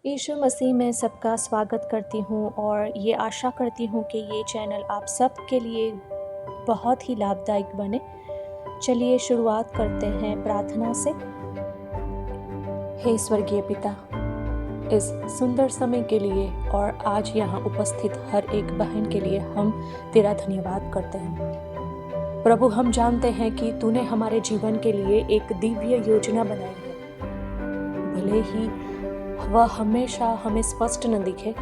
यीशु मसीह में सबका स्वागत करती हूँ और ये आशा करती हूँ कि ये चैनल आप सब के लिए बहुत ही लाभदायक बने। चलिए शुरुआत करते हैं प्रार्थना से। हे स्वर्गीय पिता, इस सुंदर समय के लिए और आज यहाँ उपस्थित हर एक बहन के लिए हम तेरा धन्यवाद करते हैं। प्रभु, हम जानते हैं कि तूने हमारे जीवन के लिए एक दिव्य योजना बनाई है। भले ही वह हमेशा हमें स्पष्ट न दिखे,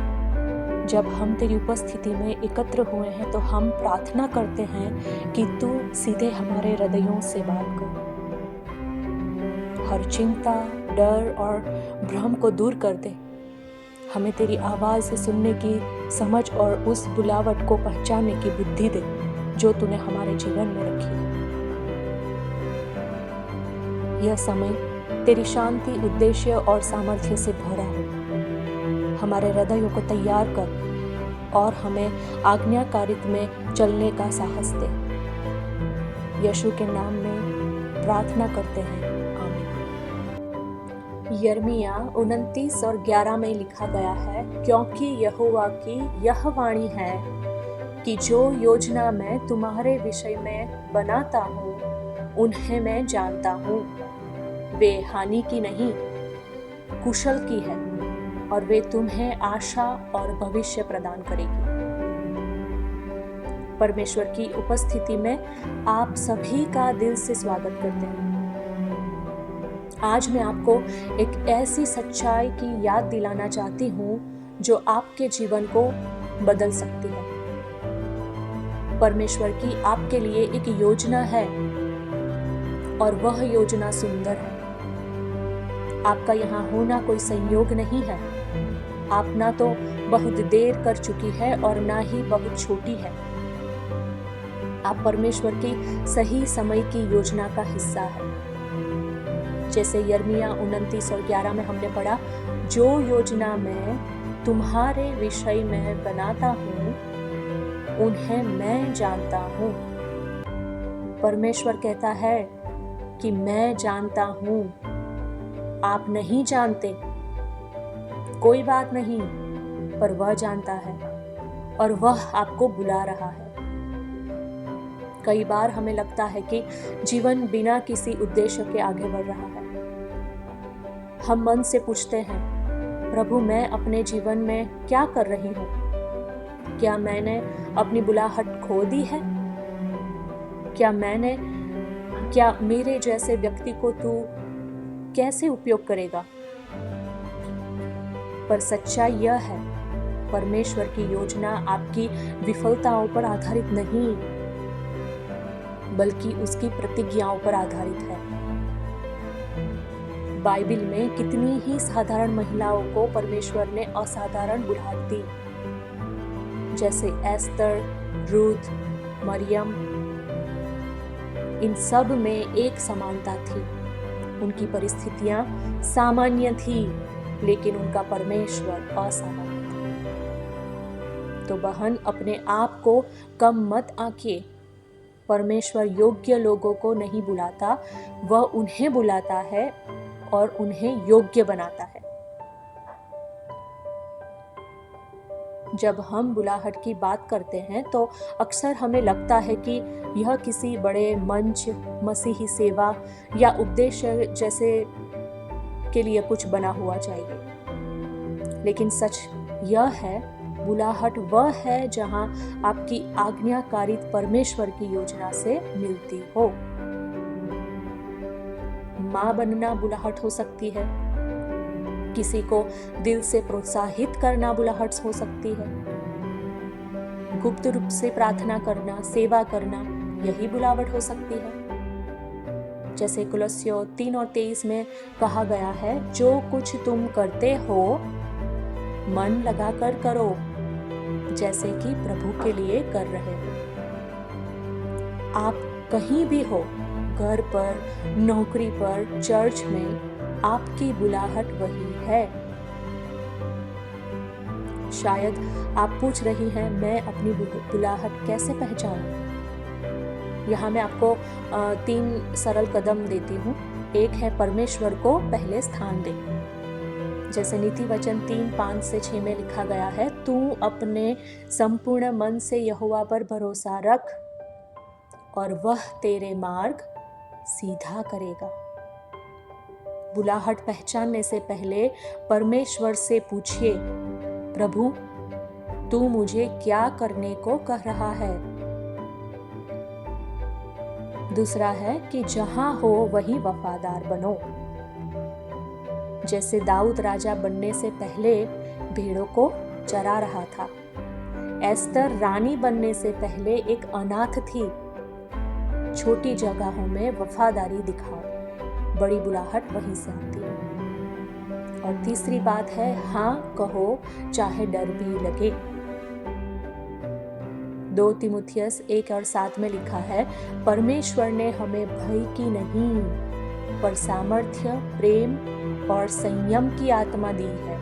जब हम तेरी उपस्थिति में एकत्र हुए हैं तो हम प्रार्थना करते हैं कि तू सीधे हमारे हृदयों से बात कर। हर चिंता, डर और भ्रम को दूर कर दे। हमें तेरी आवाज़ से सुनने की समझ और उस बुलावट को पहचानने की बुद्धि दे जो तूने हमारे जीवन में रखी है। यह समय तेरी शांति, उद्देश्य और सामर्थ्य से भरा हो। हमारे हृदयों को तैयार कर और हमें आज्ञाकारित्व में चलने का साहस दे। यीशु के नाम में प्रार्थना करते हैं, आमीन। यिर्मयाह 29 और 11 में लिखा गया है, क्योंकि यहोवा की यह वाणी है कि जो योजना मैं तुम्हारे विषय में बनाता हूँ उन्हें मैं जानता हूँ। वे हानि की नहीं, कुशल की है और वे तुम्हें आशा और भविष्य प्रदान करेगी। परमेश्वर की उपस्थिति में आप सभी का दिल से स्वागत करते हैं। आज मैं आपको एक ऐसी सच्चाई की याद दिलाना चाहती हूँ जो आपके जीवन को बदल सकती है। परमेश्वर की आपके लिए एक योजना है और वह योजना सुंदर है। आपका यहाँ होना कोई संयोग नहीं है। आप ना तो बहुत देर कर चुकी है और ना ही बहुत छोटी है। आप परमेश्वर की सही समय की योजना का हिस्सा है। जैसे यिर्मयाह 29 और 11 में हमने पढ़ा, जो योजना मैं तुम्हारे विषय में बनाता हूँ उन्हें मैं जानता हूँ। परमेश्वर कहता है कि मैं जानता हूँ। आप नहीं जानते, कोई बात नहीं, पर वह जानता है और वह आपको बुला रहा है। कई बार हमें लगता है कि जीवन बिना किसी उद्देश्य के आगे बढ़ रहा है। हम मन से पूछते हैं, प्रभु मैं अपने जीवन में क्या कर रही हूँ? क्या मैंने अपनी बुलाहट खो दी है? क्या मेरे जैसे व्यक्ति को तू कैसे उपयोग करेगा? पर सच्चाई यह है, परमेश्वर की योजना आपकी विफलताओं पर आधारित नहीं, बल्कि उसकी प्रतिज्ञाओं पर आधारित है। बाइबिल में कितनी ही साधारण महिलाओं को परमेश्वर ने असाधारण बुलाहट दी, जैसे एस्तर, रूथ, मरियम। इन सब में एक समानता थी। उनकी परिस्थितियां सामान्य थी, लेकिन उनका परमेश्वर असामान्य था। तो बहन, अपने आप को कम मत आंकिए। परमेश्वर योग्य लोगों को नहीं बुलाता, वह उन्हें बुलाता है और उन्हें योग्य बनाता है। जब हम बुलाहट की बात करते हैं तो अक्सर हमें लगता है कि यह किसी बड़े मंच, मसीही सेवा या उपदेश जैसे के लिए कुछ बना हुआ चाहिए। लेकिन सच यह है, बुलाहट वह है जहां आपकी आज्ञाकारित परमेश्वर की योजना से मिलती हो। माँ बनना बुलाहट हो सकती है, किसी को दिल से प्रोत्साहित करना बुलाहट हो सकती है, गुप्त रूप से प्रार्थना करना, सेवा करना, यही बुलाहट हो सकती है। जैसे कुलस्सियों 3 और 23 में कहा गया है, जो कुछ तुम करते हो मन लगाकर करो, जैसे कि प्रभु के लिए कर रहे हो। आप कहीं भी हो, घर पर, नौकरी पर, चर्च में, आपकी बुलाहट वही है। शायद आप पूछ रही हैं, मैं अपनी बुलाहट कैसे पहचानूं? यहाँ मैं आपको 3 सरल कदम देती हूँ। एक है, परमेश्वर को पहले स्थान दें। जैसे नीति वचन 3:5-6 में लिखा गया है, तू अपने संपूर्ण मन से यहोवा पर भरोसा रख और वह तेरे मार्ग सीधा करेगा। बुलाहट पहचानने से पहले परमेश्वर से पूछिए, प्रभु तू मुझे क्या करने को कह रहा है। दूसरा है कि जहां हो वहीं वफादार बनो। जैसे दाऊद राजा बनने से पहले भेड़ों को चरा रहा था, एस्तर रानी बनने से पहले एक अनाथ थी। छोटी जगहों में वफादारी दिखाओ, बड़ी बुलाहट वहीं से आती है। और तीसरी बात है, हाँ कहो चाहे डर भी लगे। 2 तीमुथियुस 1:7 में लिखा है, परमेश्वर ने हमें भय की नहीं पर सामर्थ्य, प्रेम और संयम की आत्मा दी है।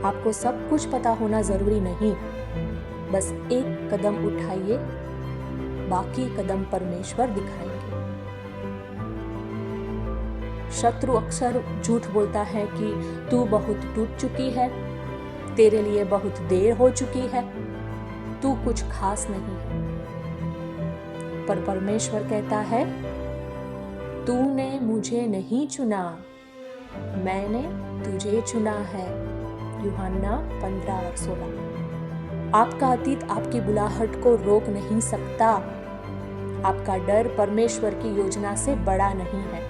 आपको सब कुछ पता होना जरूरी नहीं, बस एक कदम उठाइए, बाकी कदम परमेश्वर दिखाएंगे। शत्रु अक्सर झूठ बोलता है कि तू बहुत टूट चुकी है, तेरे लिए बहुत देर हो चुकी है, तू कुछ खास नहीं है। पर परमेश्वर कहता है, तूने मुझे नहीं चुना, मैंने तुझे चुना है। यूहन्ना 15:16। आपका अतीत आपकी बुलाहट को रोक नहीं सकता। आपका डर परमेश्वर की योजना से बड़ा नहीं है।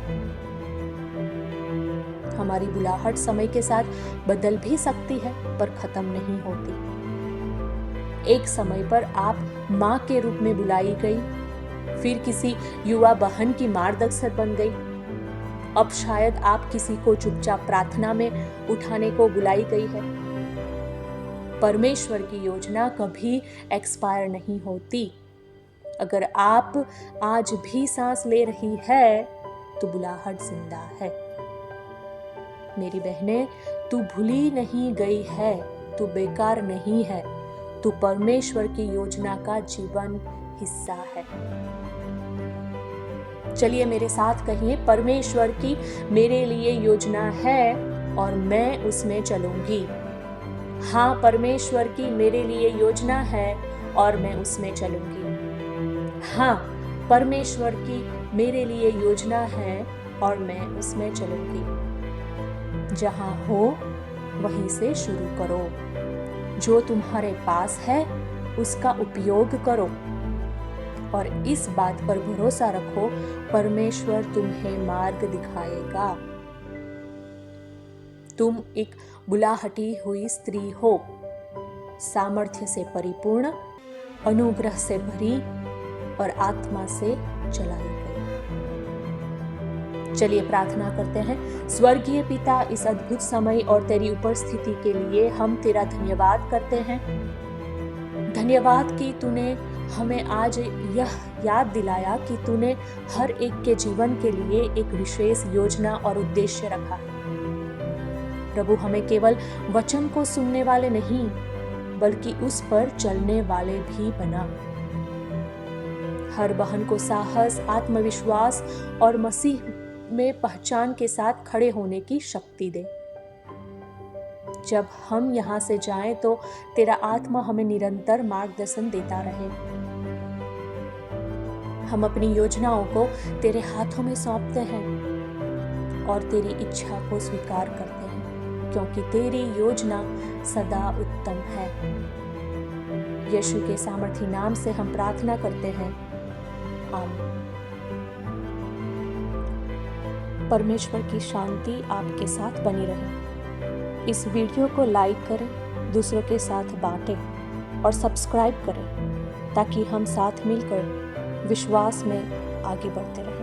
हमारी बुलाहट समय के साथ बदल भी सकती है पर खत्म नहीं होती। एक समय पर आप माँ के रूप में बुलाई गई, फिर किसी युवा बहन की मार्गदर्शक बन गई, अब शायद आप किसी को चुपचाप प्रार्थना में उठाने को बुलाई गई है। परमेश्वर की योजना कभी एक्सपायर नहीं होती। अगर आप आज भी सांस ले रही है तो बुलाहट जिंदा है। मेरी बहनें, तू भूली नहीं गई है, तू बेकार नहीं है, तू परमेश्वर की योजना का जीवन हिस्सा है। चलिए मेरे साथ कहिए, परमेश्वर की मेरे लिए योजना है और मैं उसमें चलूंगी। हाँ, परमेश्वर की मेरे लिए योजना है और मैं उसमें चलूंगी। हाँ, परमेश्वर की मेरे लिए योजना है और मैं उसमें चलूंगी। जहां हो वहीं से शुरू करो। जो तुम्हारे पास है उसका उपयोग करो और इस बात पर भरोसा रखो, परमेश्वर तुम्हें मार्ग दिखाएगा। तुम एक बुलाहटी हुई स्त्री हो, सामर्थ्य से परिपूर्ण, अनुग्रह से भरी और आत्मा से चलाई गई। चलिए प्रार्थना करते हैं। स्वर्गीय पिता, इस अद्भुत समय और तेरी उपस्थिति के लिए हम तेरा धन्यवाद करते हैं। धन्यवाद कि तूने हमें आज यह याद दिलाया कि तूने हर एक के जीवन के लिए एक विशेष योजना और उद्देश्य रखा है। प्रभु, हमें केवल वचन को सुनने वाले नहीं बल्कि उस पर चलने वाले भी बना। हर बहन को साहस, आत्मविश्वास और मसीह में पहचान के साथ खड़े होने की शक्ति दे। जब हम यहाँ से जाएं तो तेरा आत्मा हमें निरंतर मार्गदर्शन देता रहे। हम अपनी योजनाओं को तेरे हाथों में सौंपते हैं और तेरी इच्छा को स्वीकार करते हैं, क्योंकि तेरी योजना सदा उत्तम है। यीशु के सामर्थी नाम से हम प्रार्थना करते हैं, आमीन। परमेश्वर की शांति आपके साथ बनी रहे। इस वीडियो को लाइक करें, दूसरों के साथ बांटें और सब्सक्राइब करें ताकि हम साथ मिलकर विश्वास में आगे बढ़ते रहें।